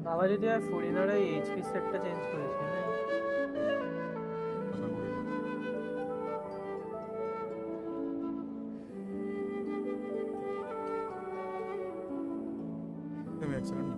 বাবা যদি আর ফরিনার ওই এইচপি সেটটা চেঞ্জ করেছে না আশা করি আমি এক সেকেন্ড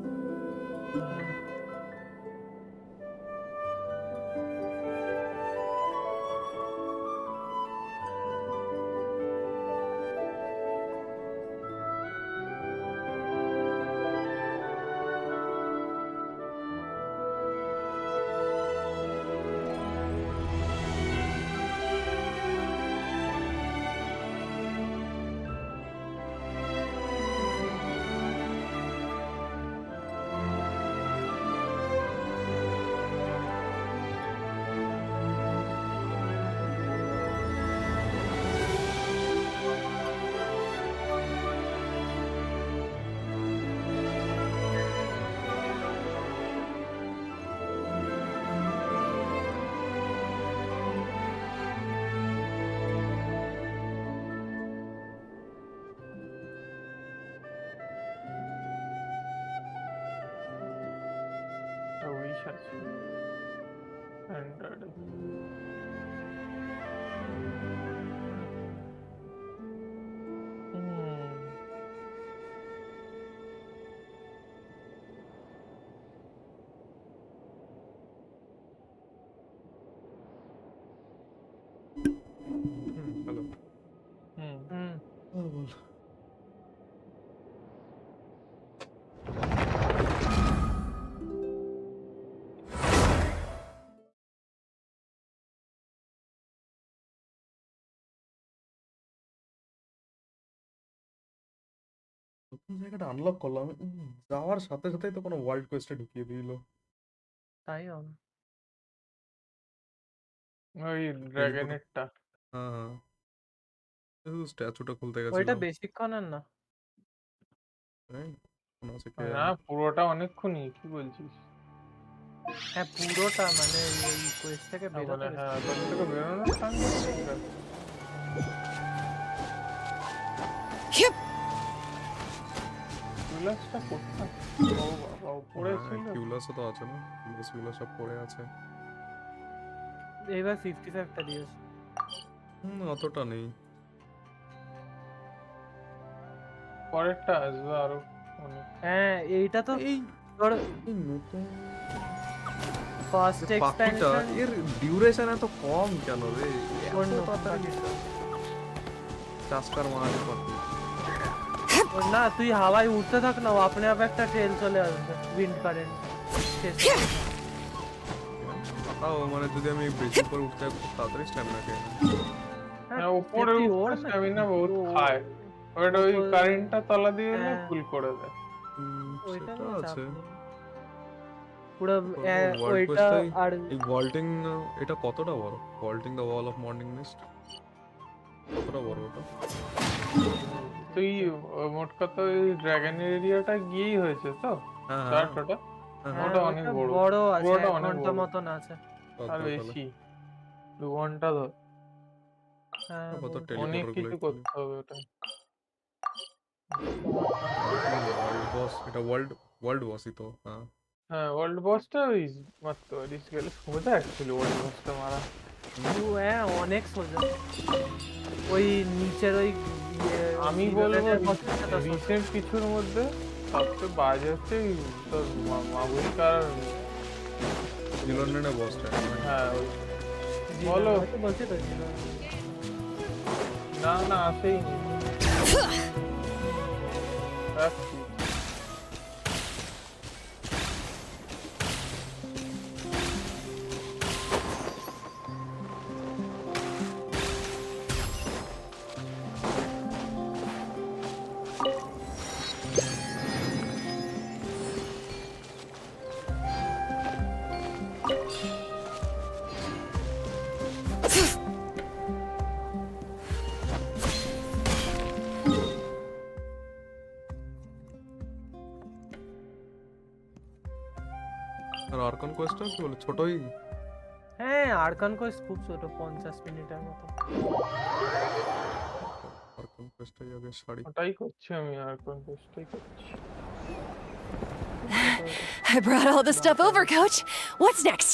উইশ আছে অ্যান্ড্রয়েডে। হ্যালো বল নতুন জায়গাটা আনলক করলাম যাওয়ার সাথে সাথেই তো কোনো ওয়ার্ল্ড কোয়েস্টে ঢুকিয়ে দিল তাই হবে ওই ড্রাগনেরটা। হ্যাঁ হ্যাঁ শুধু স্ট্যাচুটা খুলতে ওইটা গেছিলাম বেশিক্ষণের না এই, মনে আছে কে না জানে পুরোটা অনেকক্ষণই, কি বলছিস? হ্যাঁ পুরোটা মানে ওই কোয়েস্ট থেকে বেরোতে মানে হ্যাঁ, বেশি তোর থেকে বেরোনোর সঙ্গে ঠিক আছে। কিউলাসটা কোথায়? ও বাবা, উপরে ছিল। কিউলাসও তো আছে না কিউলাস সব পড়ে আছে এইবার 55টা দিয়েছে অতটা নেই পরেরটা আসবে আরো অনেক। হ্যাঁ এইটা তো এই তোর এই নতুন ফার্স্ট পাখিটা এক্সপেনশন এর ডিউরেশন এত কম কেন রে কোন এত নতুন তাড়াতাড়ি পাখিটা? চাষকার মারানি পাখি ওর না তুই হাওয়ায় উঠতে থাক না ও আপনি আপ একটা ট্রেল চলে আসবে উইন্ড কারেন্ট তাও মানে যদি আমি বেশি করে উঠতে খুব তাড়াতাড়ি স্ট্যামিনা খেয়ে নেয়। হ্যাঁ, উপরে উঠতে স্ট্যামিনা বহুত খায়। ওটা ওই কারেন্টটা তলা দিয়ে এলে ফুল করে দেয়। ওইটা সেটা নিয়ে চাপ আছে নেই। পুরো ওয়ার্ল্ড ওইটা কোয়েস্টটাই আর এই ওয়াল্টিং এটা কতটা বড় ওয়াল্টিং the wall of morning mist কতটা বড় ওটা তুই মোট কথা ওই ড্রাগনের এরিয়াটা গিয়েই হয়েছে তো হ্যাঁ চারটা? হ্যাঁ, ওটা অনেক বড়। বড় আছে পুরোটা 1 অনেক ঘন্টা বড়। মতন আছে আর বেশি 2 ঘন্টা ধর। হ্যাঁ কত বলতে অনেক টেলিপোর্টার গুলো কিছু করতে হবে ওটা। ওয়ার্ল্ড বস এটা ওয়ার্ল্ড বসই তো হ্যাঁ হ্যাঁ, ওয়ার্ল্ড বসটা ওই মারতে পারিস, গেলে সোজা অ্যাকচুয়ালি ওয়ার্ল্ড বসটা মারা। হ্যাঁ অনেক সোজা ওই নিচের ওই আমি বলবো রিসেন্ট কিছুর মধ্যে সবচেয়ে বাজে হচ্ছে তোর মাবুরিকার। জিলনের বসটা হ্যাঁ ওই বলো। বলছি তো না না আসেই নি। রাখছি। আর আরকন কোয়েস্টটা কি বলে ছোটই হ্যাঁ আরকান কোয়েস্ট খুব ছোট 50 মিনিটের মতো আরকন কোয়েস্টটাই আগে শাড়ি ওটাই করছি আমি, আর কোন কোর্সটাই করছি। I brought all the stuff over, Coach. What's next?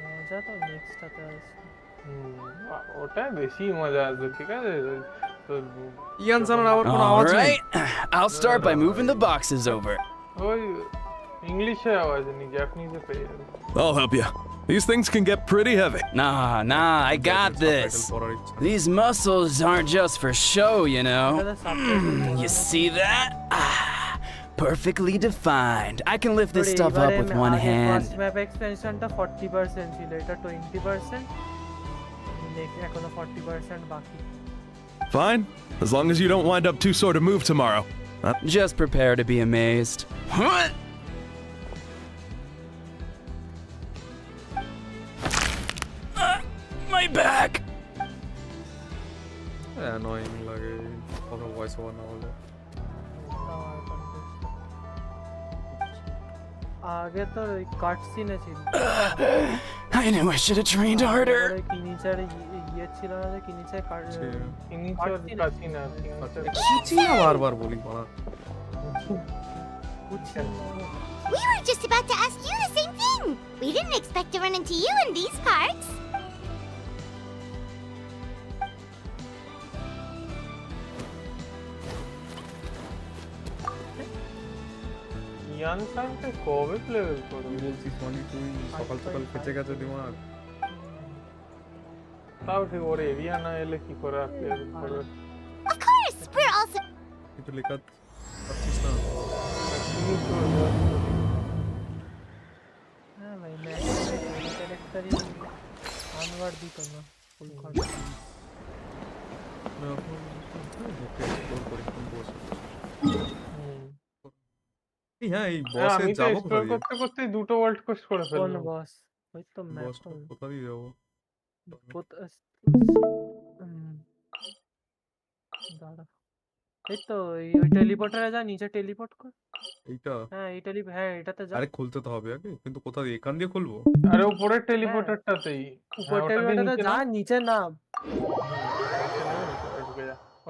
মজা তো নেক্সটটাতে আছে। ওটা বেশি মজা আসবে, ঠিক আছে? তো ইয়ান সানার আবার কোনো All আওয়াজ নেই। right, I'll start by moving the boxes over. ওই ইংলিশে আওয়াজ নেই, জাপানিজে পেয়ে যাবে। I'll help you. These things can get pretty heavy. Nah, I got this. পড়ার ইচ্ছা। These muscles aren't just for show, you know. এটাতে subtitle You see that? Perfectly defined. I can lift this stuff up with one hand. First map এক্সপেনশনটা 40% ছিল, এটা 20%, এখনো 40% বাকি। Fine, as long as you don't wind up too sore to move tomorrow. Just prepare to be amazed. What? My back. Annoying লাগে কথা voice over না হলে। আগে তো ওই কাট সিনে ছিল, I knew I should have trained harder. ওই কিনিচার ইয়ে ছিল না, যে কিনিচার কাট ইংলিশে কাছিনা, চিচি না বারবার বলি পড়া। We were just about to ask you the same thing. We didn't expect to run into you in these parts. ইয়ান সানকে কবে প্লে করবে? বলছিস মানে তুই সকাল সকাল খেচে গেছে দিমাগ। তাও ঠিক, ওর এরিয়া না এলে কি করে প্লে করবে? Of course, we're also. একটু লেখা পাচ্ছিস না? হ্যাঁ ভাই, ক্যারেক্টারই আনওয়ার দিত না ফুল কন্ট্রোল। না, এখন ওকে এক্সপ্লোর করি কোন বস। হ্যাঁ, এই বসে আমি তো যাবো এক্সপ্লোর কোথায়? করতে করতে দুটো ওয়ার্ল্ড কোর্স করে কোন ফেললাম। বস? ওই তো ম্যাপ বসটা কোথা দিয়ে যাবো? দাঁড়া, এই তো ওই টেলিপোর্টারে যা, নিচে টেলিপোর্ট কর। এইটা? হ্যাঁ হ্যাঁ এটাতে যা। আরে খুলতে তো হবে আগে, কিন্তু কোথা দিয়ে? এখান দিয়ে খুলবো? আরে উপরের টেলিপোর্টারটাতেই, উপর টেলিপোর্টারে যা, নিচে নাম।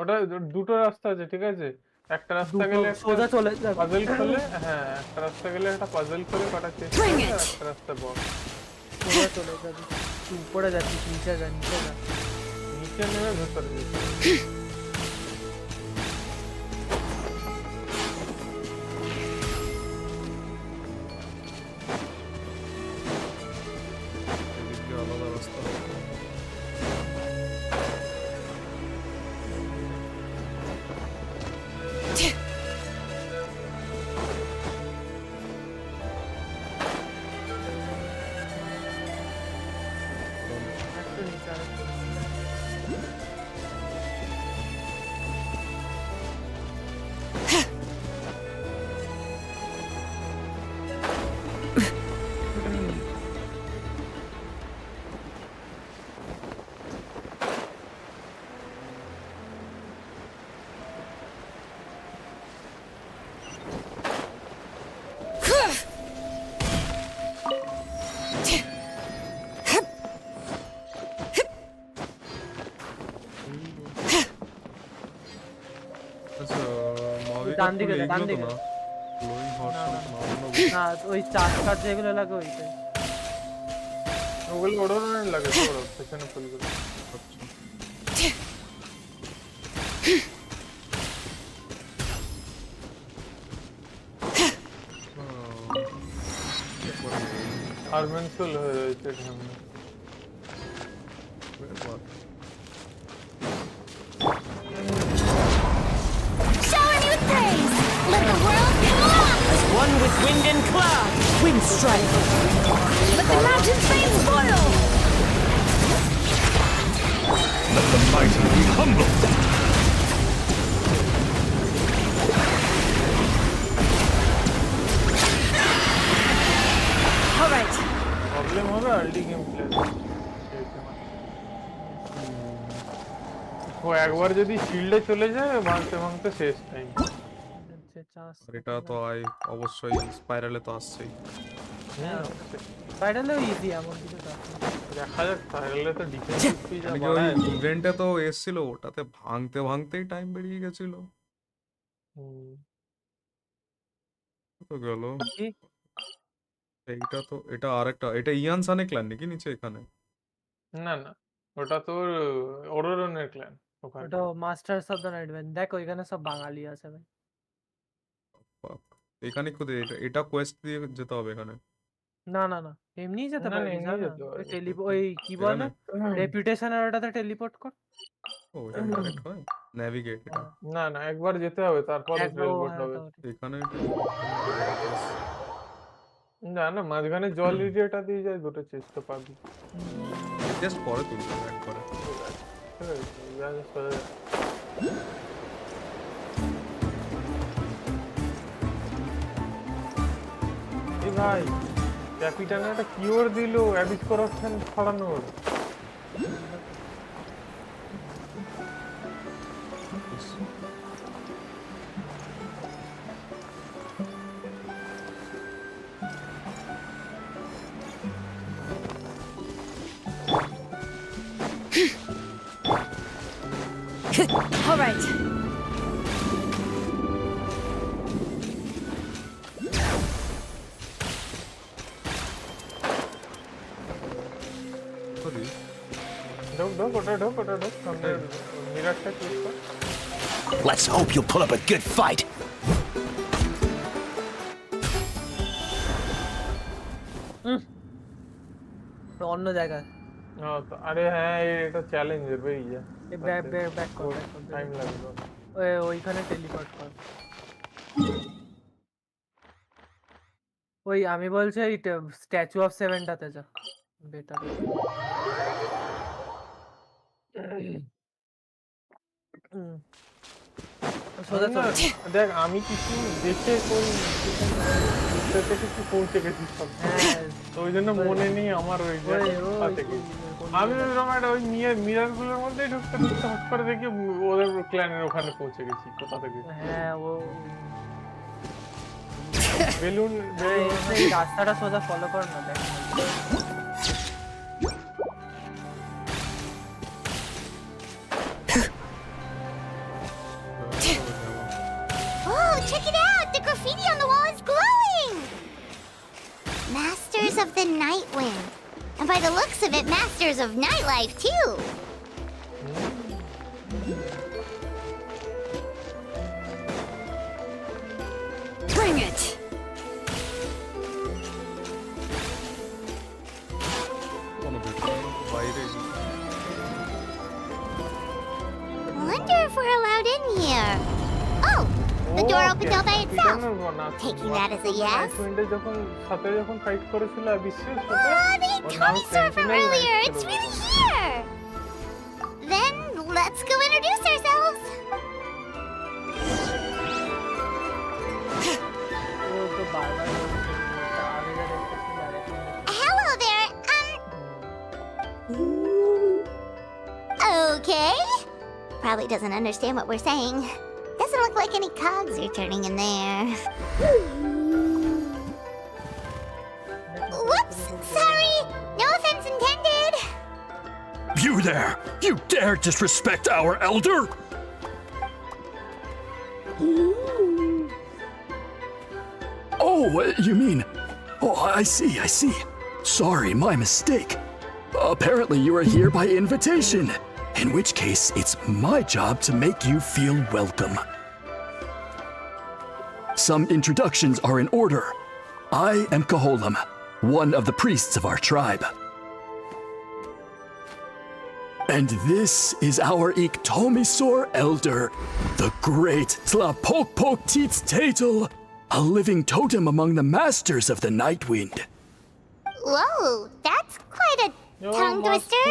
ওটা দুটো রাস্তা আছে, ঠিক আছে? একটা রাস্তা দুটো গেলে সোজা চলে যাবে। পাজল খোলে, হ্যাঁ একটা রাস্তা গেলে একটা পাজল খোলে, কটা চেষ্টা Bring করে, it! একটা রাস্তা বড়। সোজা চলে যাবে। তুই উপরে যাচ্ছিস, নিচে যা, নিচে যা। নিচে নেমে ভেতরে যেতে। এদিক দিয়ে আলাদা রাস্তা। একটু নিচে আয়। আচ্ছা, মাভিকা ডান দিকে খুলে যা, ডান এইগুলো তো দিকে। না? Glowing hot না, shot না। না, অন্য কিছু। না, ওই চাকার যেগুলো লাগে ওইটাই। ওগুলো ওড়ানোর লাগে তো, ওর পেছনে ফুলগুলো। আচ্ছা। আরমেন্সুল হয়ে রয়েছে সামনে। Showering you with praise. Let the world come along. As one with wind and cloud, wind strike. Let the mountains rain spoil. Let the mighty be humble. All right. Problem হবে আর্লি গেম প্লে। ও একবার যদি শিল্ডে চলে যায়, ভাঙতে ভাঙতে শেষ time. যে চাষ আর এটা তো অবশ্যই স্পাইরালে তো আসছেই। স্পাইডারলেও ইজি, এমন কিছু না। দেখা যাক, তাহলে তো ডিফেন্সিভ স্পিড মানে কি ওই ইভেন্টে তো এসছিল, ওটাতে ভাঙতে ভাঙতেই টাইম বেরিয়ে গেছিল। তো গেল। কি? এটা আরেকটা, এটা ইয়ান সানে ক্ল্যান নাকি নিচে এখানে? না না, ওটা তোর ওরোরনের ক্ল্যান ওখানে। ওটা masters of the night van. দেখ ওইখানে সব বাঙালি আছে ভাই। Fuck. এখানে কোথায়? এটা কোয়েস্ট দিয়ে যেতে হবে এখানে। না না না, এমনিই যেতে না না, পারবি, যা এমনি না। যেতে ওই পারবি। ওই কি বলে, এখানে? রেপুটেশনের ওটাতে টেলিপোর্ট কর। ও এটা ডাইরেক্ট হয়? নেভিগেট এটা। হ্যাঁ, না না, একবার যেতে হবে তারপরে একবার টেলিপোর্ট হ্যাঁ, হবে। তাও ঠিক। এখানে না না, মাঝখানে জল এরিয়াটা দিয়ে যায়, দুটো চেষ্টা পাবি। জাস্ট পরে তুলতে হবে একবারে। ঠিক আছে, যা যা সোজা যা। এই ভাই, ক্যাপিটানে একটা কিওর দিল অ্যাবিস করাপশন ছড়ানোর। All right. সরি। ঢোক ঢোক, ওটা ঢোক, ওটা ঢোক, সামনে মিরারটা ক্লিক কর। Let's hope you'll put up a good fight. অন্য জায়গায়। আরে হ্যাঁ, এটা চ্যালেঞ্জের ভাই, ব্যাক ব্যাক ব্যাক কর, back কর। টাইম লাগবে। ওইখানে টেলিপোর্ট কর। ওই আমি বলছি এই স্ট্যাচু অফ সেভেনটাতে যা, বেটার। সোজা না, চল। দেখ আমি কিছু দেখে কোন বুঝতে কিছু পৌঁছে গেছি সব। হ্যাঁ, তো ওই জন্য মনে নেই আমার ওই যে সাথে কি। আমি ওইরকম একটা ওই মিরার গুলোর মধ্যেই ঢুকতে ঢুকতে হট করে দেখি ওদের ক্ল্যানের ওখানে পৌঁছে গেছি কোথা থেকে। হ্যাঁ ও বেলুন এই রাস্তাটা সোজা ফলো কর না, দেখ। Oh, check it out! The graffiti on the wall is glowing! Masters of the Night Wind. And by the looks of it, masters of nightlife, too. Bring it. কোনো ভেতরে বাইরে Wonder if we're allowed in here. Oh, the door opened all by itself. Taking that as a yes. যখন সাথে যখন fight করেছিল বিশ্বের সাথে, Oh, the ওর নাম Tommy store from Sentinel earlier. Knight It's ছিল। really here. Then let's go introduce ourselves. ও তো বারবার বলছে, আগে যা দেখতেছি আর এখন দেখতেছি। Hello there. Okay. Probably doesn't understand what we're saying. Doesn't look like any cogs are turning in there. Whoops! Sorry! No offense intended! You there! You dare disrespect our elder? Oh, you mean... Oh, I see. Sorry, my mistake. Apparently you are here by invitation, in which case it's my job to make you feel welcome. Some introductions are in order. I am Kaholam, one of the priests of our tribe. And this is our Iktomisor elder, the great Tlapokpok Teets Tatel, a living totem among the masters of the Night Wind. Whoa, that's quite a tongue twister.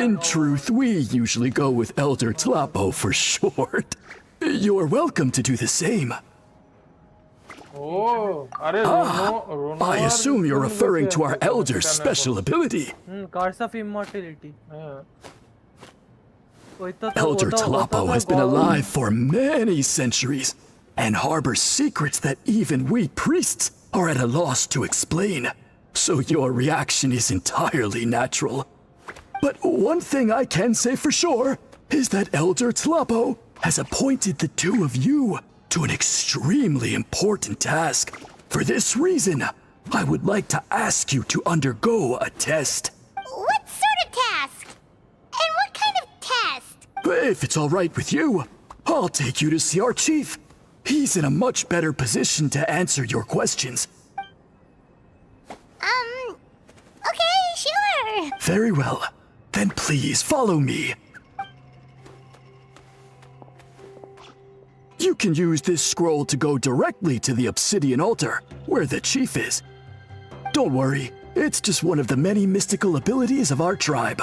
In truth, we usually go with Elder Tlapo for short. You're welcome to do the same. Oh, আরে রোনো I assume you're referring to our elder's special ability. Curse of immortality. হ্যাঁ, ওই তো Elder Tlapo has been alive for many centuries and harbors secrets that even we priests are at a loss to explain. So your reaction is entirely natural. But one thing I can say for sure is that Elder Tlapo has appointed the two of you to an extremely important task. For this reason, I would like to ask you to undergo a test. What sort of task? And what kind of test? If it's all right with you, I'll take you to see our chief. He's in a much better position to answer your questions. Okay, sure. Very well. Then please follow me. You can use this scroll to go directly to the obsidian altar, where the chief is. Don't worry, it's just one of the many mystical abilities of our tribe.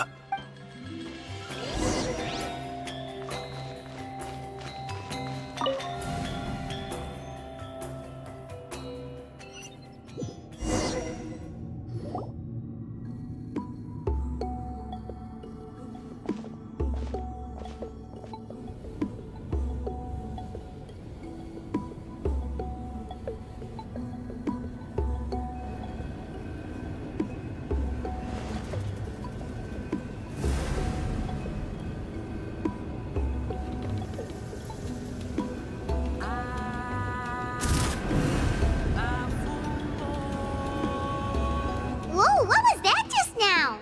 Whoa, what was that just now?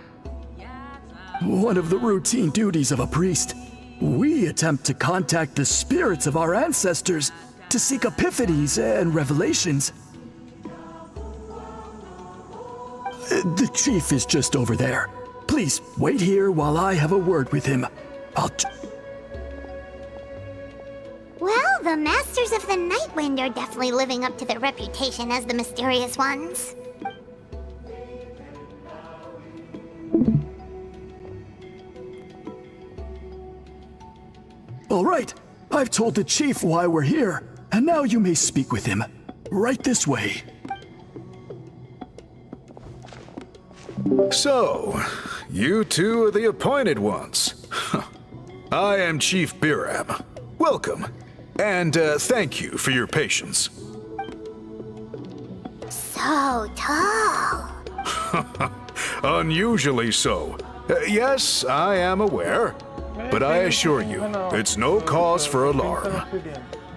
One of the routine duties of a priest. We attempt to contact the spirits of our ancestors to seek epiphanies and revelations. The chief is just over there. Please wait here while I have a word with him. Well, the Masters of the Night Wind are definitely living up to their reputation as the mysterious ones. All right, I've told the chief why we're here, and now you may speak with him. Right this way. So, you two are the appointed ones. I am Chief Biram. Welcome, and thank you for your patience. So tall. Unusually so. Yes, I am aware, but I assure you, it's no cause for alarm.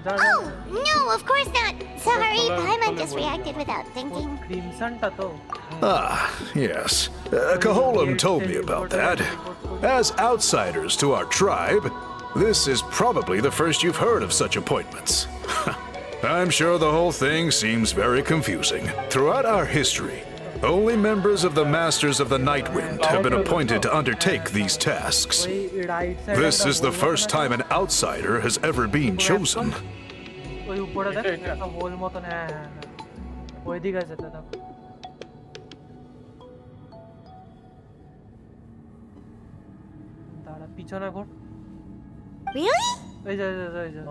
Oh, no, of course not. Sorry, Paimon just reacted without thinking. ক্রিমসনটা তো Ah, yes. Kaholam told me about that. As outsiders to our tribe, this is probably the first you've heard of such appointments. I'm sure the whole thing seems very confusing. Throughout our history, only members of the Masters of the Night Wind have been appointed to undertake these tasks. ওই right সাইডে This is the first time an outsider has ever been chosen. ওই উপরে দেখ একটা whole মতন হ্যাঁ হ্যাঁ হ্যাঁ ওই দিকে যেতে দাও দাঁড়া পিছনে ঘোর Really? ওই যে ওই যে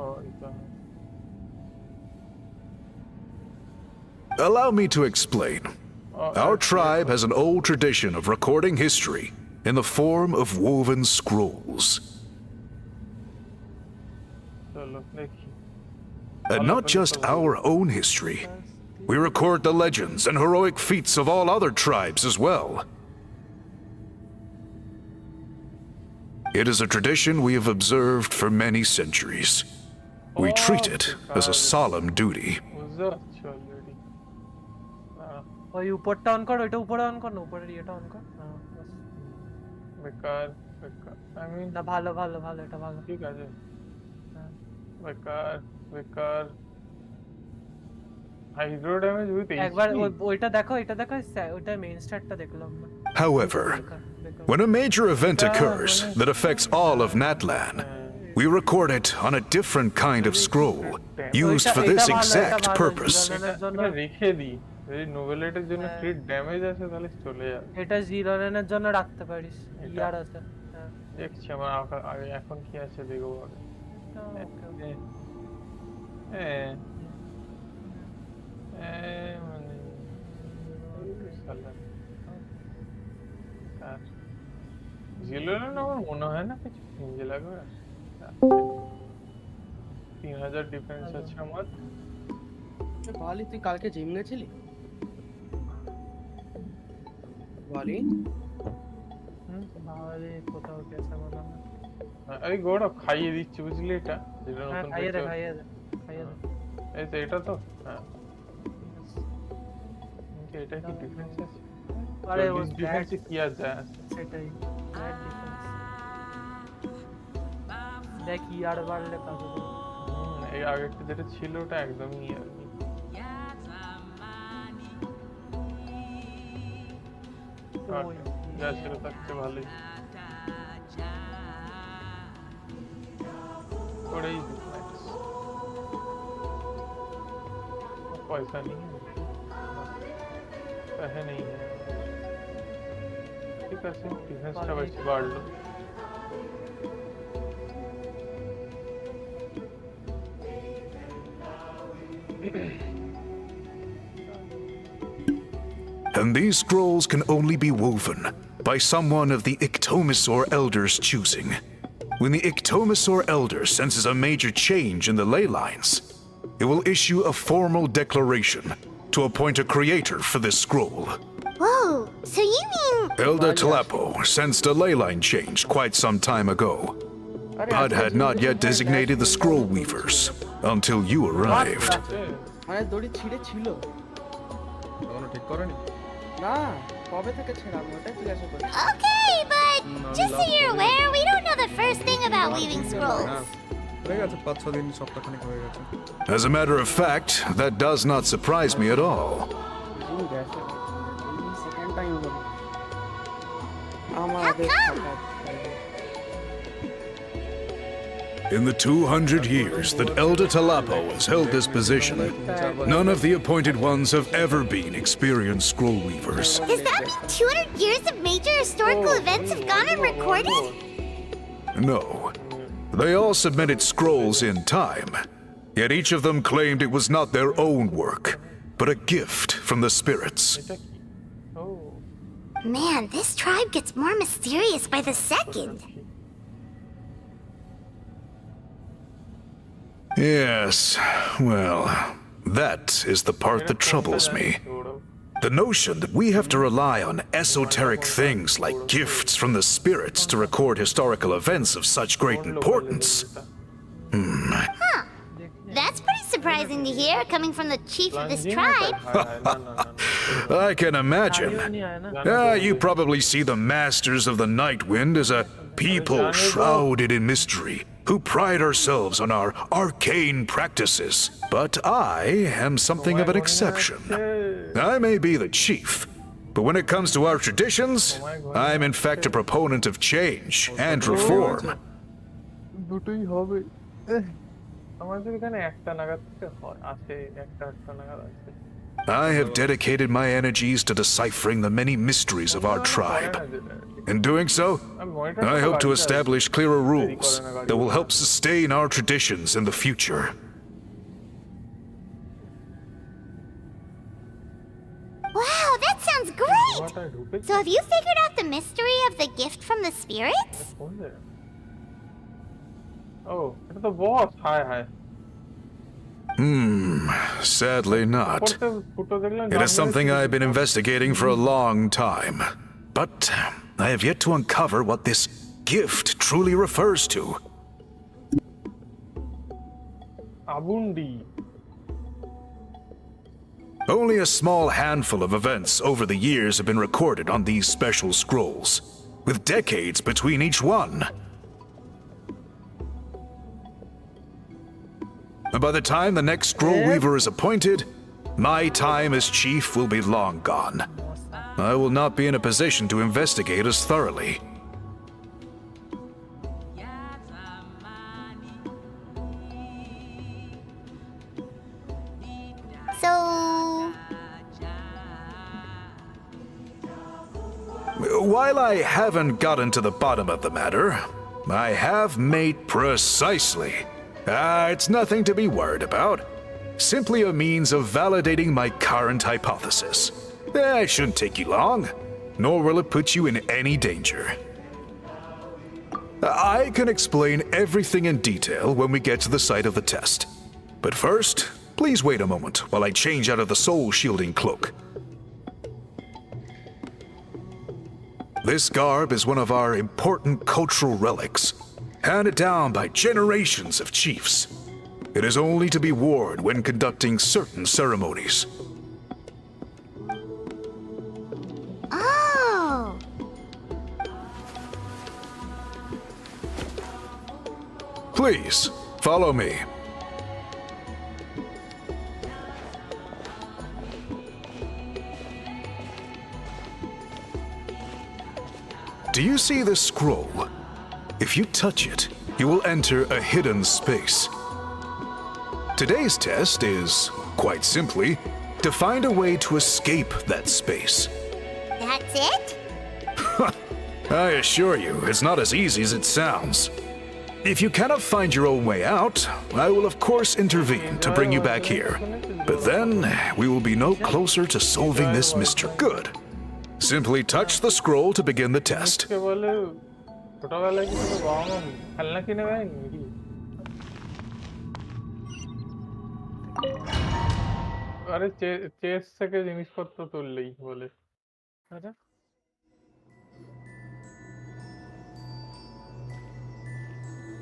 Allow me to explain. Our tribe has an old tradition of recording history in the form of woven scrolls. And not just our own history. We record the legends and heroic feats of all other tribes as well. It is a tradition we have observed for many centuries. We treat it as a solemn duty. ওই উপরটা on কর ওইটা উপরে on কর না উপরের ইয়েটা on কর বেকার বেকার আমি না ভালো ভালো ভালো এটা ভালো ঠিক আছে বেকার বেকার হাইড্রো ড্যামেজ উইথ একবার ওইটা দেখো এটা দেখো ওইটা মেইন স্টারটা দেখলাম না However, when a major event occurs that affects all of Natlan, we record it on a different kind of scroll, used for this exact purpose. রেখে দিই এই নোভেলেটের জন্য ক্রিট ড্যামেজ আছে তাহলে চলে যাবে এটা জিরো রেনের জন্য রাখতে পারিস ইয়ার আছে হ্যাঁ দেখছি আমার আগে এখন কি আছে দেখবো আগে মানে জিরো রেন আমার মনে হয় না কিছু কিনতে লাগবে 3000 ডিফেন্স আছে আমার ভালি তুই কালকে জিম গেছিলি ভালি ভালো কোথাও গেছে মনে হয় আরে গোড়া খাইয়ে দিচ্ছি বুঝলি এটা খাইয়ে দে খাইয়ে দাও। এই তো এটা তো হ্যাঁ এটা কি ডিফারেন্স আছে আরে ও ডিফারেন্স কি আর যায় সেটাই bad defense। দেখ ইয়ার বাড়লে পাবে। এই আগেরটা যেটা ছিল ওটা একদমই আর কি যা ছিল তার চেয়ে ভালোই ওটাই पैसा नहीं है पैसे नहीं है ठीक है सिर्फ बिजनेस का वैसे बढ़ लो And these scrolls can only be woven by someone of the Ictomisaur Elder's choosing. When the Ictomisaur Elder senses a major change in the ley lines, it will issue a formal declaration to appoint a creator for this scroll. Whoa, so you mean... Elder Talapo sensed a ley line change quite some time ago, but had not yet designated the scroll weavers until you arrived. মানে দড়ি ছিঁড়ে ছিল এখনো ঠিক করেনি? না কবে থেকে ছেড়া আমি ওটাই জিজ্ঞাসা করি Okay, but just so you're aware, we don't know the first thing about weaving scrolls. হ্যাঁ, হয়ে গেছে 5-6 দিন, সপ্তাহখানেক হয়ে গেছে। As a matter of fact, that does not surprise me at all. দিন গেছে এই সেকেন্ড টাইম বলি আমাদের হঠাৎ In the 200 years that Elder Talapo has held this position, none of the appointed ones have ever been experienced scroll weavers. Does that mean 200 years of major historical events have gone unrecorded? No. They all submitted scrolls in time, yet each of them claimed it was not their own work, but a gift from the spirits. Man, this tribe gets more mysterious by the second. Yes, well, that is the part that troubles me. The notion that we have to rely on esoteric things like gifts from the spirits to record historical events of such great importance. That's pretty surprising to hear, coming from the chief of this tribe. I can imagine. You probably see the masters of the Night Wind as a people shrouded in mystery, who pride ourselves on our arcane practices. But I am something of an exception. I may be the chief, but when it comes to our traditions, I'm in fact a proponent of change and reform. দুটোই হবে আমাদের এখানে একটা নাগাদ থেকে হয় আসে একটা নাগাদ আসে I have dedicated my energies to deciphering the many mysteries of our tribe. In doing so, I hope to establish clearer rules that will help sustain our traditions in the future. Wow, that sounds great! So have you figured out the mystery of the gift from the spirits? ও এটা তো বস হায় হায় Sadly not. It is something I've been investigating for a long time, but I have yet to uncover what this gift truly refers to. আবুন্ডি Only a small handful of events over the years have been recorded on these special scrolls, with decades between each one. By the time the next scroll weaver is appointed, my time as chief will be long gone. I will not be in a position to investigate as thoroughly. So... While I haven't gotten to the bottom of the matter, I have made precisely. It's nothing to be worried about. Simply a means of validating my current hypothesis. It shouldn't take you long, nor will it put you in any danger. I can explain everything in detail when we get to the site of the test. But first, please wait a moment while I change out of the soul-shielding cloak. This garb is one of our important cultural relics, handed down by generations of chiefs. It is only to be worn when conducting certain ceremonies. Oh! Please, follow me. Do you see this scroll? If you touch it, you will enter a hidden space. Today's test is, quite simply, to find a way to escape that space. That's it? I assure you, it's not as easy as it sounds. If you cannot find your own way out, I will of course intervene to bring you back here. But then, we will be no closer to solving this mystery. Good. Simply touch the scroll to begin the test. কে বলে ছোটবেলায় কি তোর বাবা মা খেলনা কিনে দেয়নি নাকি? আরে চেস থেকে জিনিসপত্র তুললেই বলে। আচ্ছা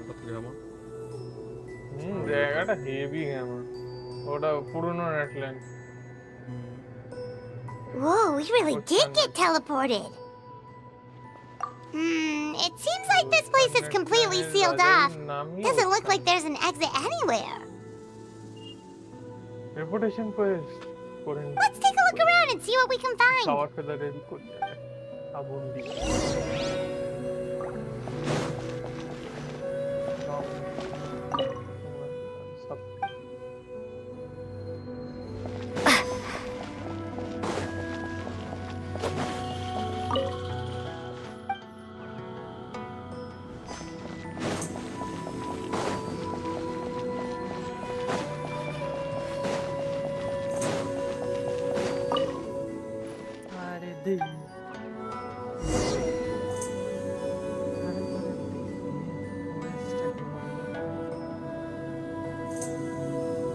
এটা থেকে আমার জায়গাটা হেভি আমার ওটা পুরনো নেটল্যান্ড। Whoa, we really did get teleported. It seems like this place is completely sealed off. Doesn't look like there's an exit anywhere. Reputation Quest করে নি। Let's take a look around and see what we can find. খাবার খেতে ready করে আগুন দিয়ে। আরে দেই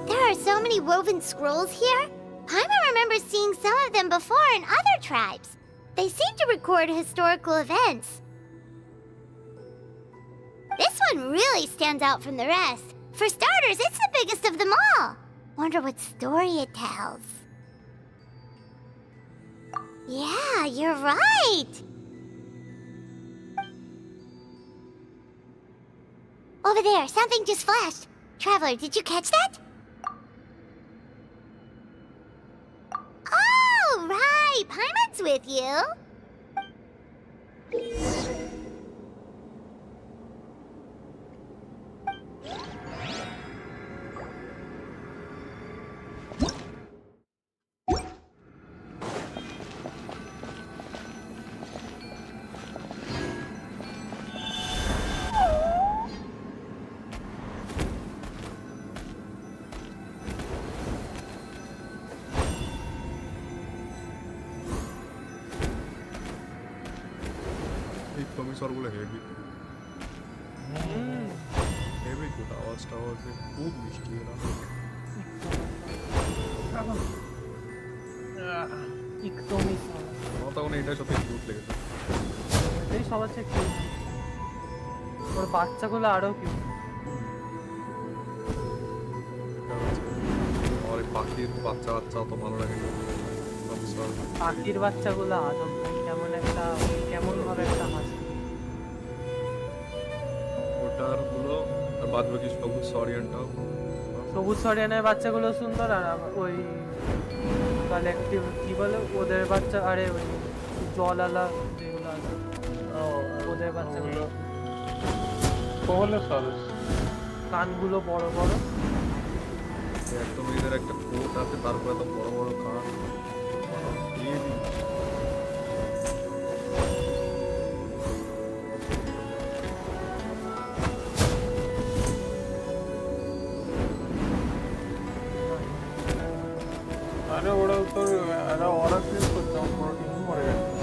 There are so many woven scrolls here. Paimon remembers seeing some of them before in other tribes. They seem to record historical events. This one really stands out from the rest. For starters, it's the biggest of them all. Wonder what story it tells. Yeah, you're right. Over there, something just flashed. Traveler, did you catch that? Oh, right. Paimon's with you. এই কমিশনগুলো heavy heavy good আওয়াজটা খুব মিষ্টি এরা একদমই আমার তখন এইটাই সত্যি কিউট লেগেছে এটাই সবার চেয়ে কিউট ওর বাচ্চাগুলো আরো কিউট আমার এই পাখির বাচ্চা বাচ্চা তো ভালো লাগে পাখির বাচ্চাগুলো আজব কেমন ভাবে একটা হাসি ওটার গুলো আর বাদ বাকি সবুজ সরিয়ানটাও সবুজ সরিয়ানের বাচ্চাগুলো সুন্দর আর ওই কালেকটিভ কি বলে ওদের বাচ্চা আরে ওই জলালা যেগুলো আছে ওদের বাচ্চাগুলো কোহলে সরস কানগুলো বড় বড় একদম এদের একটা কোট আছে তারপরে তো বড় বড় কান আরে ওরা তোর ওরা ক্লিক করছে আমার ইমিউন মরে গেছে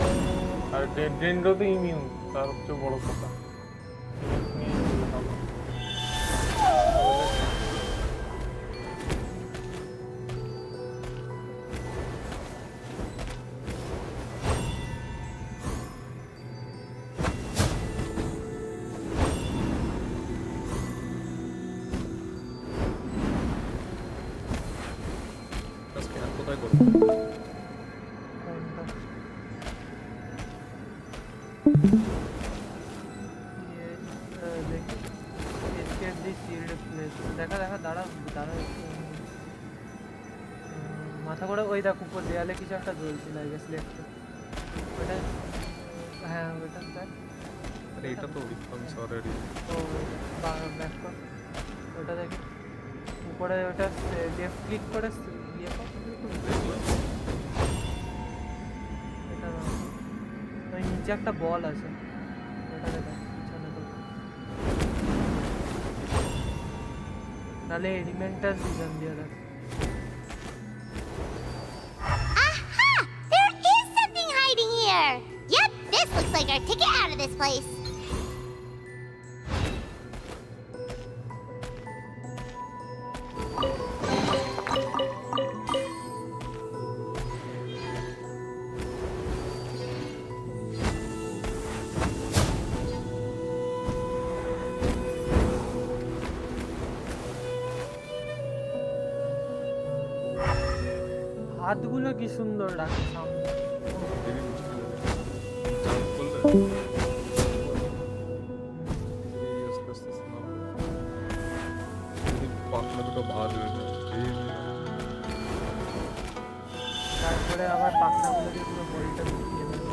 আর ডেন্ড্রো তো ইমিউন তার হচ্ছে বড় কথা করবো। কোনটা? দেখি escape the sealed place। দেখা দাঁড়া মাথা করে ওই দেখ উপর দেয়ালে কিছু একটা জ্বলছিল আই গেস লেফটে। ওটা হ্যাঁ ওটা দেখ। আরে এটা তো রিফান্স অলরেডি। ও ব্যাক কর ওটা দেখি উপরে ওটা লেফট ক্লিক করে ইয়ে কর। এটা না, ওই নিচে একটা বল আছে ওটা দেখ পিছনে তো, নাহলে এলিমেন্টাল সিজন দিয়ে দেখ। Aha! There is something hiding here! Yep, this looks like our ticket out of this place. হাতগুলো কি সুন্দর রাখে সামনে। জাম্প করলে আস্তে আস্তে নামবো। যদি পাখনা দুটো ভাঁজ হয়ে যায় তারপরে আবার পাখনাগুলো দিয়ে পুরো বডিটা ঢুকিয়ে দেবে।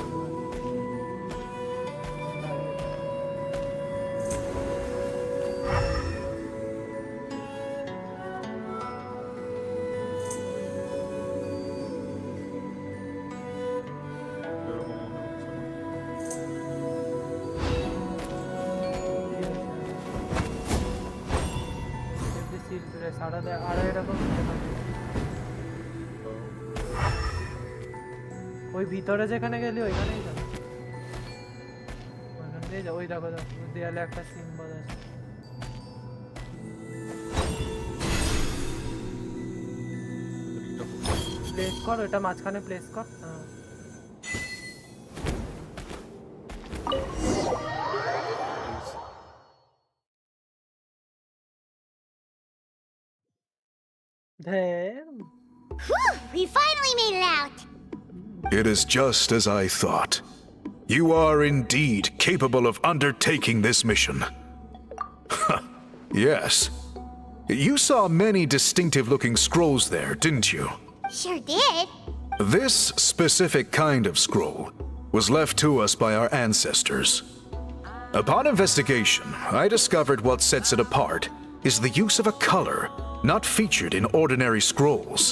এরকম মনে হচ্ছে না। এমনি সিল করে সারা দেয় আরো এরকম ইয়ে থাকে। তো ওই ভিতরে যেখানে গেলি ওইখানেই যাবে, ওইখান দিয়ে যা। ওই দেখো দেখো ওই দেয়ালে একটা সিম্বল আছে। প্লেস কর ওটা মাঝখানে প্লেস কর। হ্যাঁ ধ্যান। Whew, we finally made it out. It is just as I thought. You are indeed capable of undertaking this mission. Yes. You saw many distinctive-looking scrolls there, didn't you? Sure did. This specific kind of scroll was left to us by our ancestors. Upon investigation, I discovered what sets it apart is the use of a color not featured in ordinary scrolls.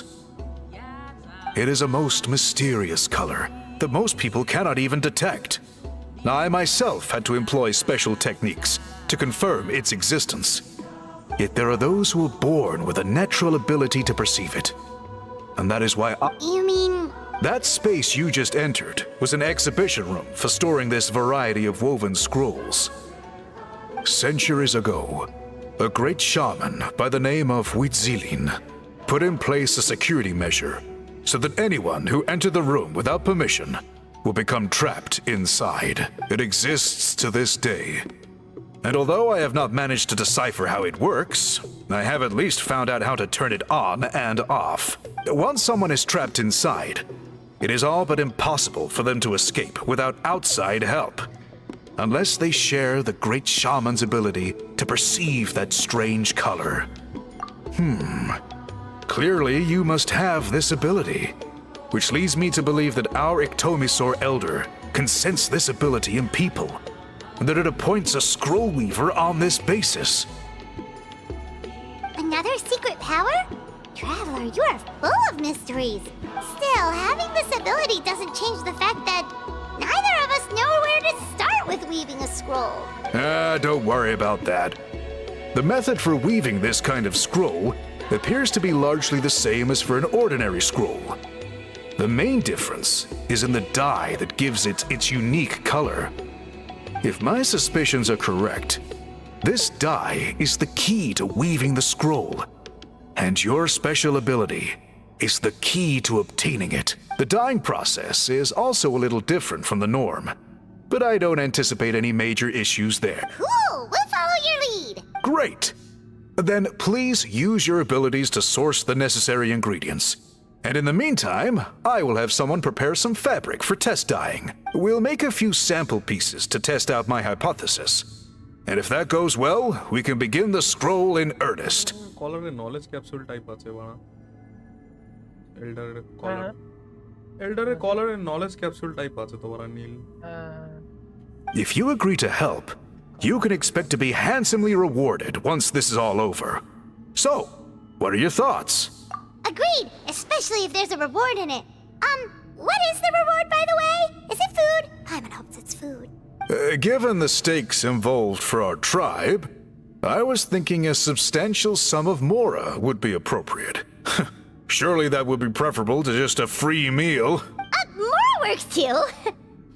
It is a most mysterious color that most people cannot even detect. I myself had to employ special techniques to confirm its existence. Yet there are those who are born with a natural ability to perceive it. And that is why You mean... that space you just entered was an exhibition room for storing this variety of woven scrolls. Centuries ago, a great shaman by the name of Huitzilin put in place a security measure so that anyone who entered the room without permission will become trapped inside. It exists to this day. And although I have not managed to decipher how it works, I have at least found out how to turn it on and off. Once someone is trapped inside, it is all but impossible for them to escape without outside help, unless they share the great shaman's ability to perceive that strange color. Clearly, you must have this ability, which leads me to believe that our Iktomisor elder can sense this ability in people, and that it appoints a scroll weaver on this basis. Another secret power? Traveler, you are full of mysteries. Still, having this ability doesn't change the fact that neither of us know where to start with weaving a scroll. Don't worry about that. The method for weaving this kind of scroll appears to be largely the same as for an ordinary scroll. The main difference is in the dye that gives it its unique color. If my suspicions are correct, this dye is the key to weaving the scroll, and your special ability is the key to obtaining it. The dyeing process is also a little different from the norm, but I don't anticipate any major issues there. Cool, we'll follow your lead. Great! Then please use your abilities to source the necessary ingredients. And in the meantime, I will have someone prepare some fabric for test dyeing. We'll make a few sample pieces to test out my hypothesis. And if that goes well, we can begin the scroll in earnest. কলারে knowledge capsule type আছে বানা এল্ডারের কলার এল্ডারের কলারে knowledge capsule type আছে তো বানা নীল If you agree to help, you can expect to be handsomely rewarded once this is all over. So, what are your thoughts? Agreed, especially if there's a reward in it. What is the reward, by the way? Is it food? Paimon hopes it's food. Given the stakes involved for our tribe, I was thinking a substantial sum of mora would be appropriate. Surely that would be preferable to just a free meal. More works too.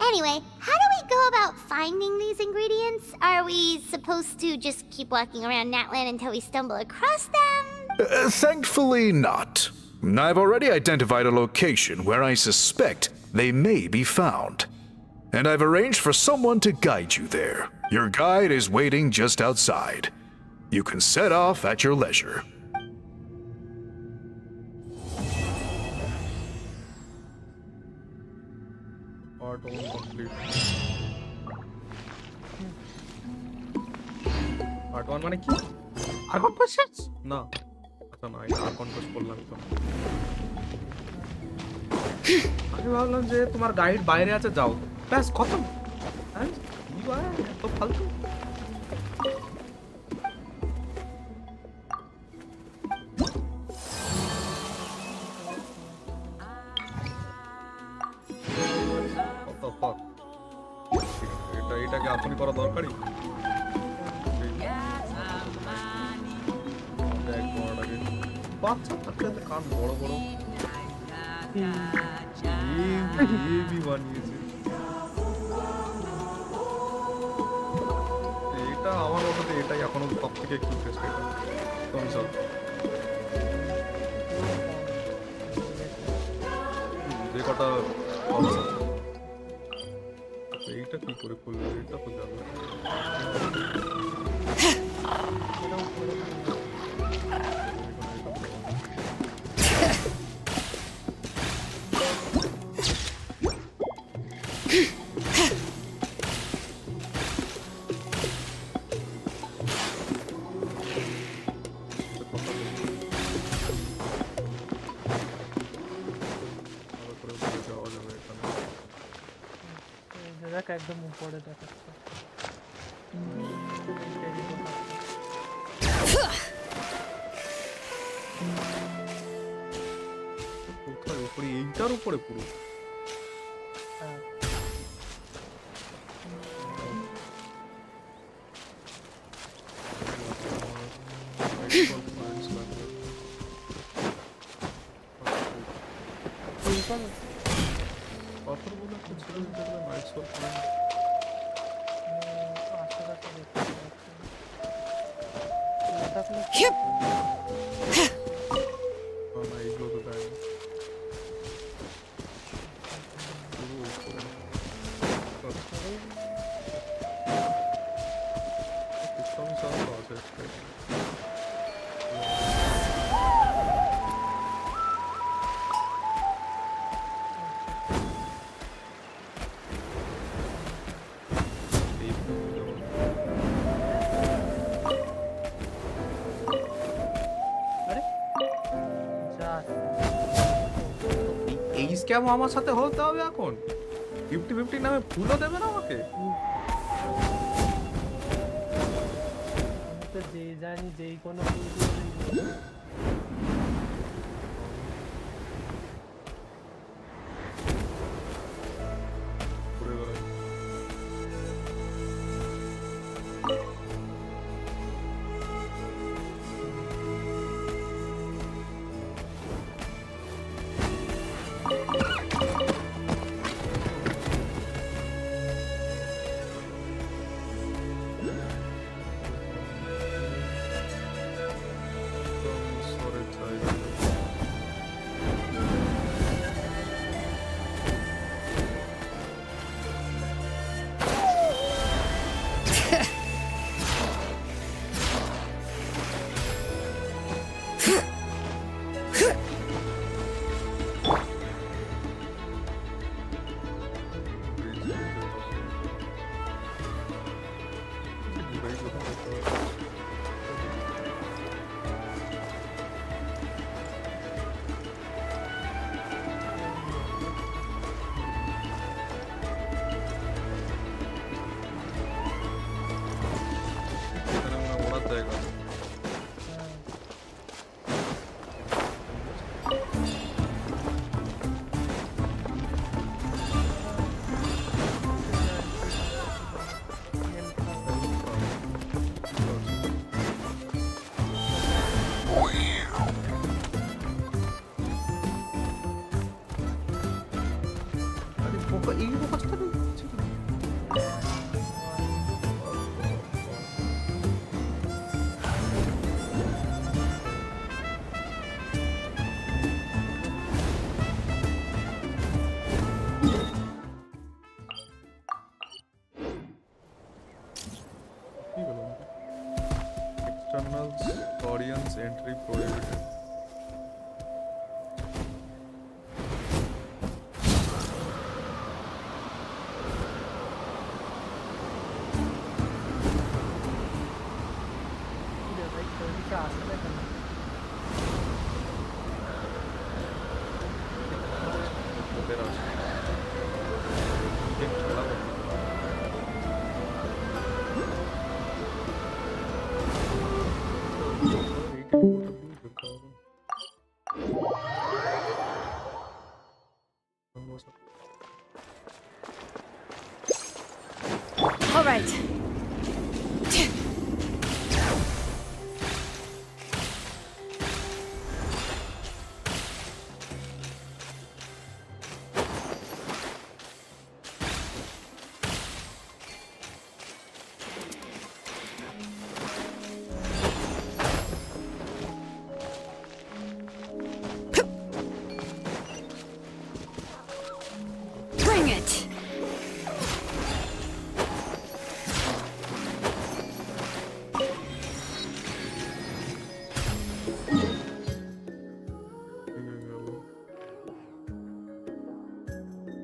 Anyway, how do we go about finding these ingredients? Are we supposed to just keep walking around Natland until we stumble across them? Thankfully not. I've already identified a location where I suspect they may be found. And I've arranged for someone to guide you there. Your guide is waiting just outside. You can set off at your leisure. Part 1 complete part 1 মানে কি আর conference না আচ্ছা না এটা আর conference করলাম তো আমি ভাবলাম যে তোমার গাইড বাইরে আছে যাও ব্যাস খতম হ্যাঁ কি বায় এত ফালতু এটাকে আপনি করা দরকারই বাচ্চা বাচ্চাদের কান বড় বড় বানিয়েছে এটা আমার মতে এটাই এখনো সব থেকে কিউটেস্ট এটা কনসোল যে কটা এইটা কি করে খুলবে এটা তো যাবে একদম উপরে দেখাচ্ছে কোথায় উপরে এইটার উপরে পুরো পাথরগুলো একটু ছিল যেগুলো নাইট সোল করে না এইগুলো তো দেয় এই স্ক্যাম আমার সাথে হতে হবে এখন 50-50 নামে ফুলও দেবে না আমাকে তো যে জানি যেই কোনো এই অবস্থা নেই external audience entry prohibited ওদের আছে ঠিক খেলা করতে All right. Bring it.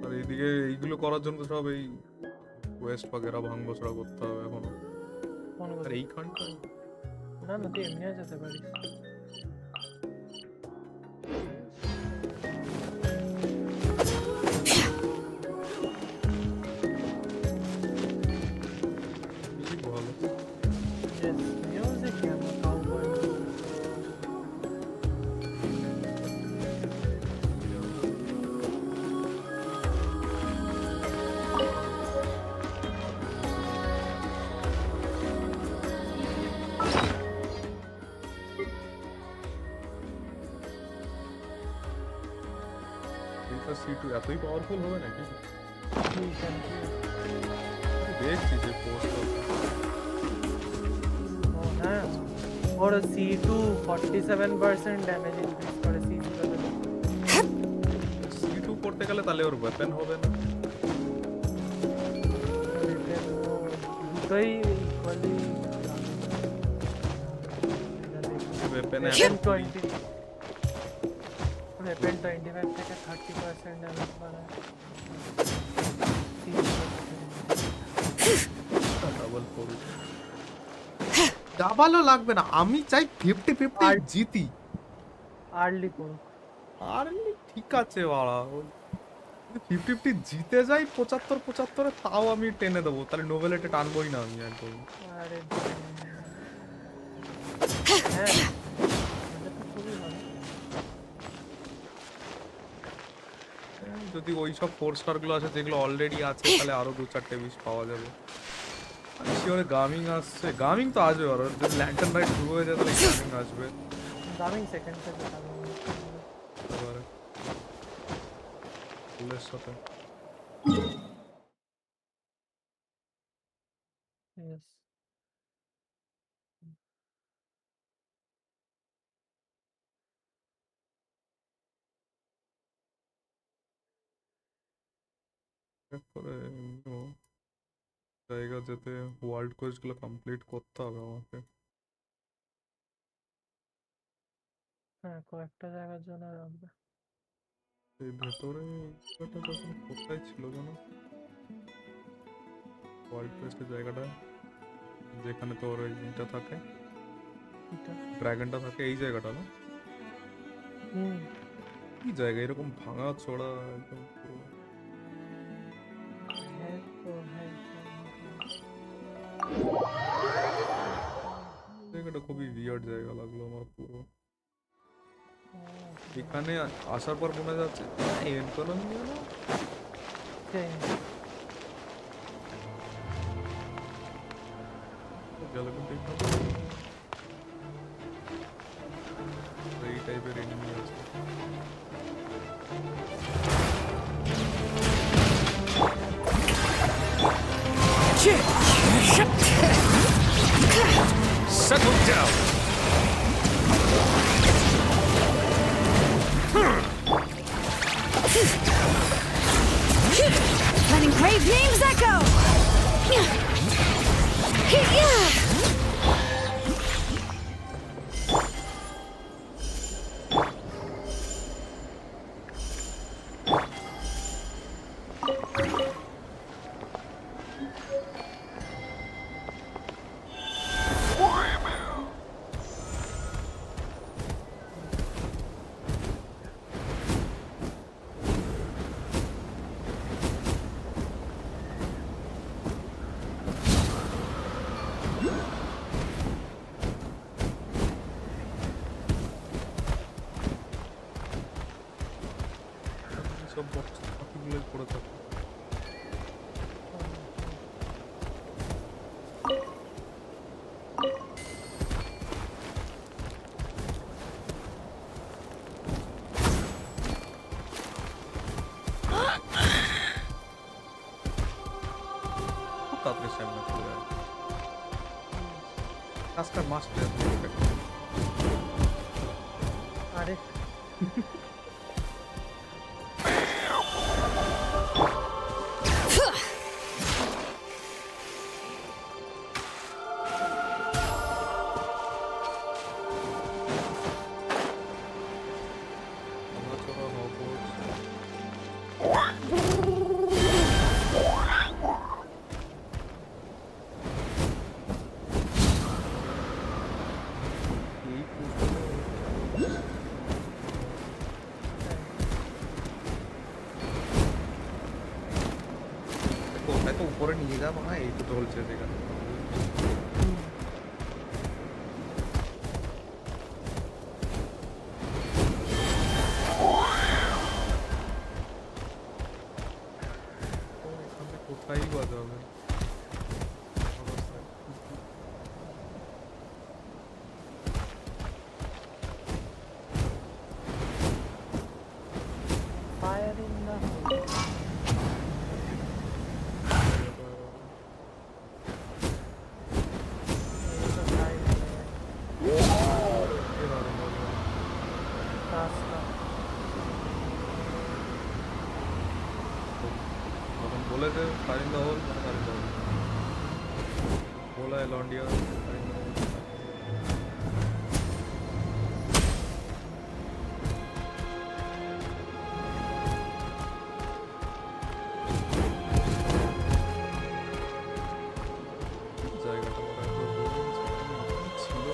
আর এইদিকে এইগুলো করার জন্য তো সব এই ওয়েস্ট পাগেরা ভাঙবো ছড়া করতে হবে এখনো আর এইখানটা না না তুই এমনিও যেতে পারিস। কি ভালো Yes, music and cowboy. এইটা সিটু এতই পাওয়ারফুল হবে নাকি You can do it. দেখছি যে পোস্ট Oh, হ্যাঁ ওর C2 47% ড্যামেজ ইনক্রিজ করে C0 তে। সিটু করতে গেলে তাহলে ওর ওয়েপেন হবে না দুটোই ইকুয়ালি ওয়েপেনে weapon 20 weapon 25 থেকে 30% ড্যামেজ বাড়ায় ডাবল করব ডাবলও লাগবে না আমি চাই 50-50 জিতি আর্লি করো আর ঠিক আছে বাড়া 50-50 জিতে যাই 75-75 তাও আমি টেনে দেবো তাহলে নোবেলেটে টানবোই না আমি একদম আরে হ্যাঁ এটা তো খুবই ভালো যদি ওই সব 4 স্টার গুলো আছে যেগুলো অলরেডি আছে তাহলে আরো 2-4টে বিশ পাওয়া যাবে আমি শিওরে গামিং আসছে গামিং তো আসবে আর যদি ল্যান্টার্ন রাইড শুরু হয়ে যায় তাহলে গামিং আসবে দামিং সেকেন্ড থেকে এবারে ফুলের সাথে ইয়েস এরপরে জায়গা যেতে ওয়ার্ল্ড কোয়েস্ট গুলো কমপ্লিট করতে হবে আমাকে হ্যাঁ কয়েকটা জায়গার জন্য রাখবে এই ভেতরে এটা যখন কোথায় ছিল যেন ওয়ার্ল্ড কোয়েস্টের জায়গাটা যেখানে তোর এইটা থাকে এটা ড্রাগনটা থাকে এই জায়গাটা না কি জায়গা এরকম ভাঙা চড়া একদম পুরো হ্যাঁ তো হ্যাঁ জায়গাটা খুবই বিয়ার্ড জায়গা লাগলো আমার পুরো এখানে আসার পর মনে যাচ্ছে ইকোনমি না গেল কিন্তু এই টাইপের এনিমি আছে Settle down. Letting brave names echo. সব বক্স পাখিগুলো পড়ে থাকে। খুব তাড়াতাড়ি সামনে চলে যায়। কাজটা মাস্টার আরে কোথায় তো উপরে নিয়ে যাবো না, এই তো চলছে যেখানে। কোথায় বাজাবে ফায়ার ইন দ্য बोले थे फायर इन द होल, मैंने फायर इन द होल बोला है लॉन्डिया फायर इन द होल। জায়গাটা মনে হয় ছিল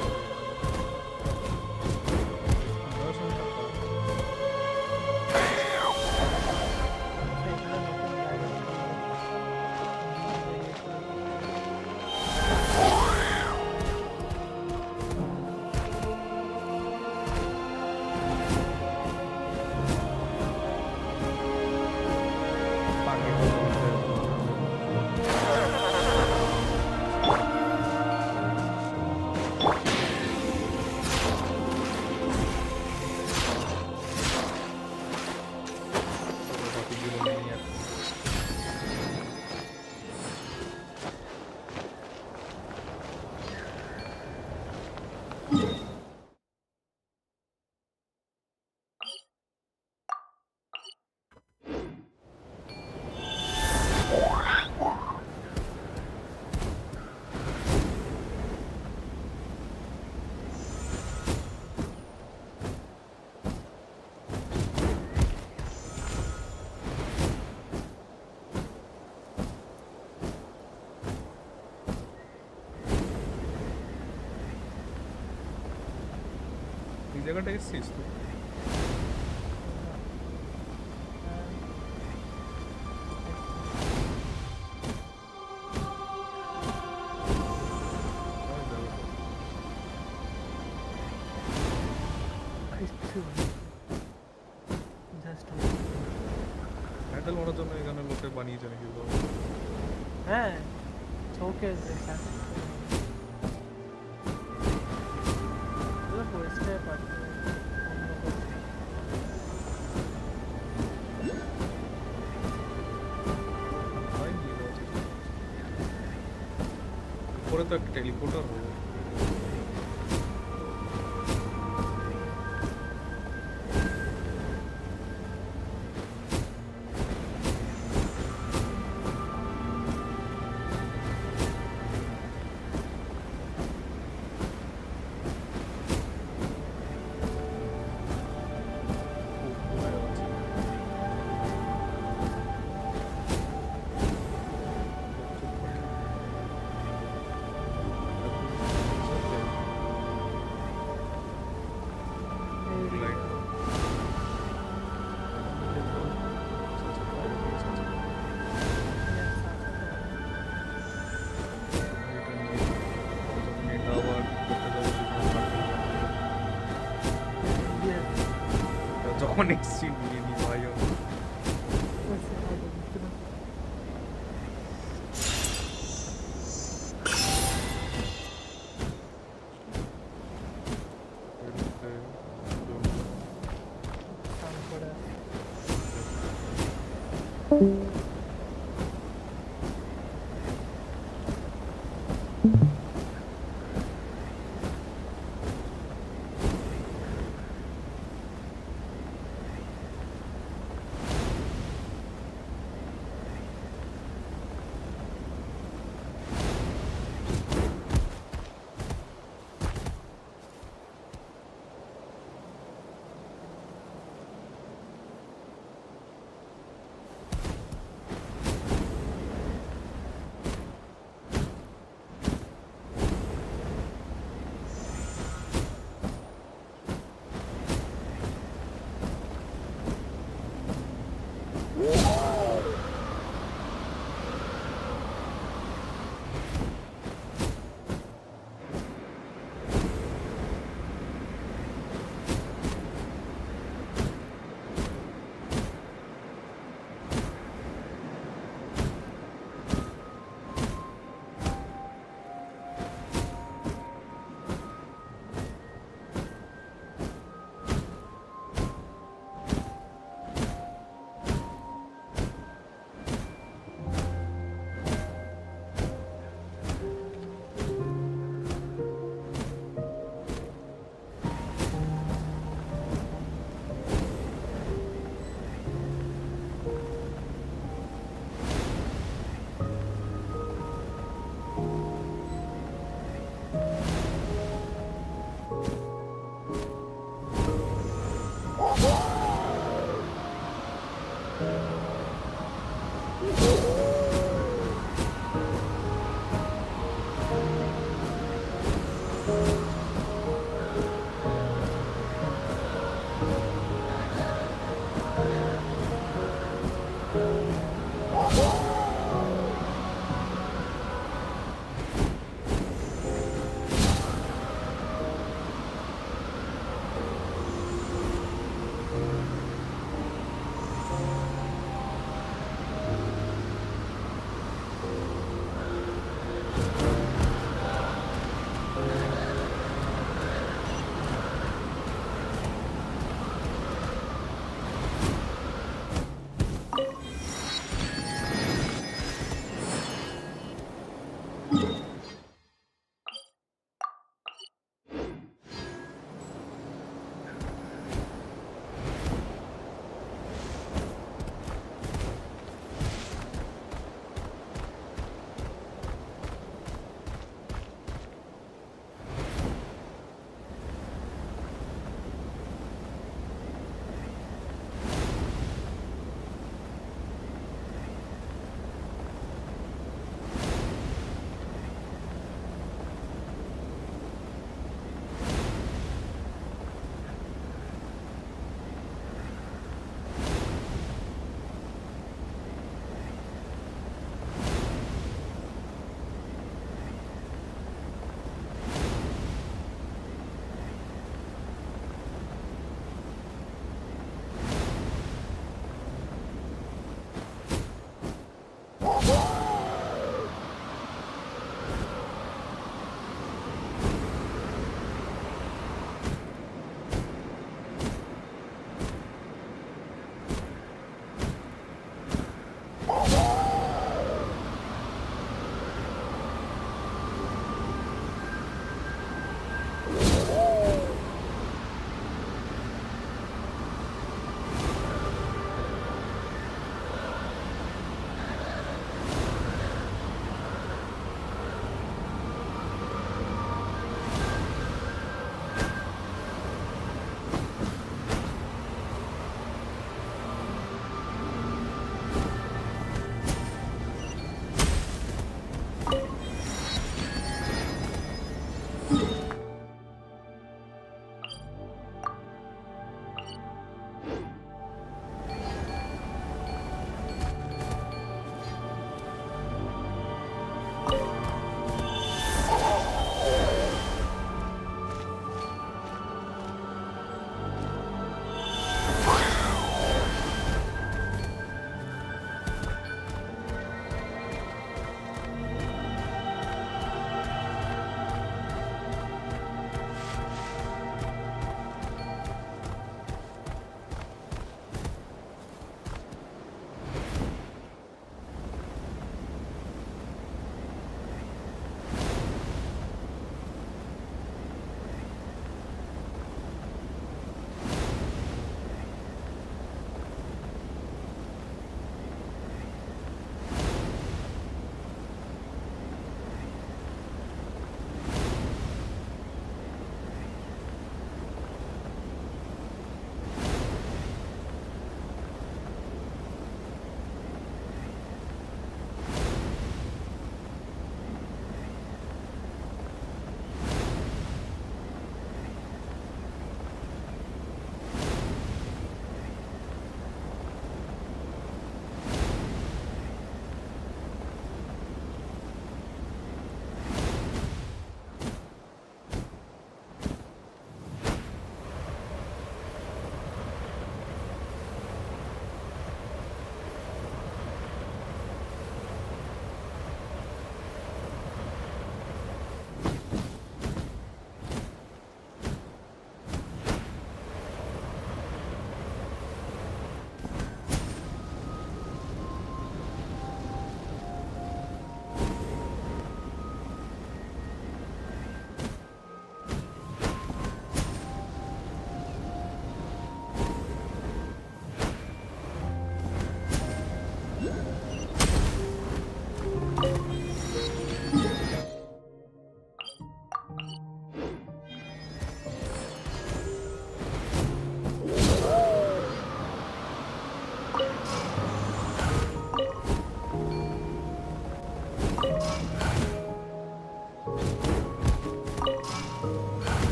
এই জায়গাটা এসেছিস তো? হ্যান্ডেল মারার জন্য এখানে লোকে বানিয়েছে নাকি? হ্যাঁ শোকেস দেখা পরিষ্কার পাচ্ছে তো একটা টেলিপোর্টার হবে। যখন এসছি নিয়ে নি ভাই আমি।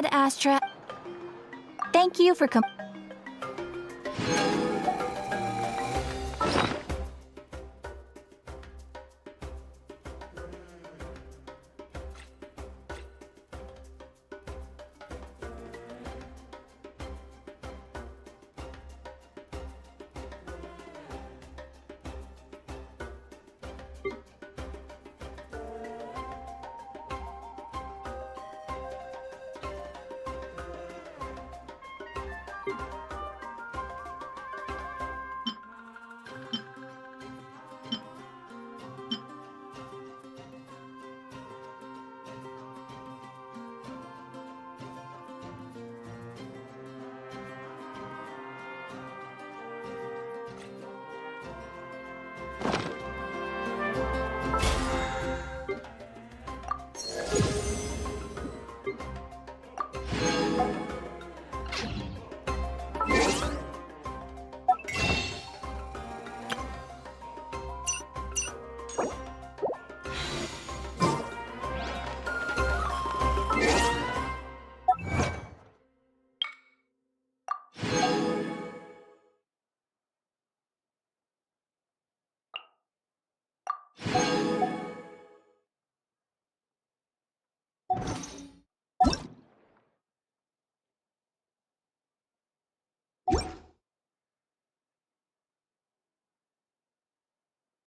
Ad Astra. Thank you for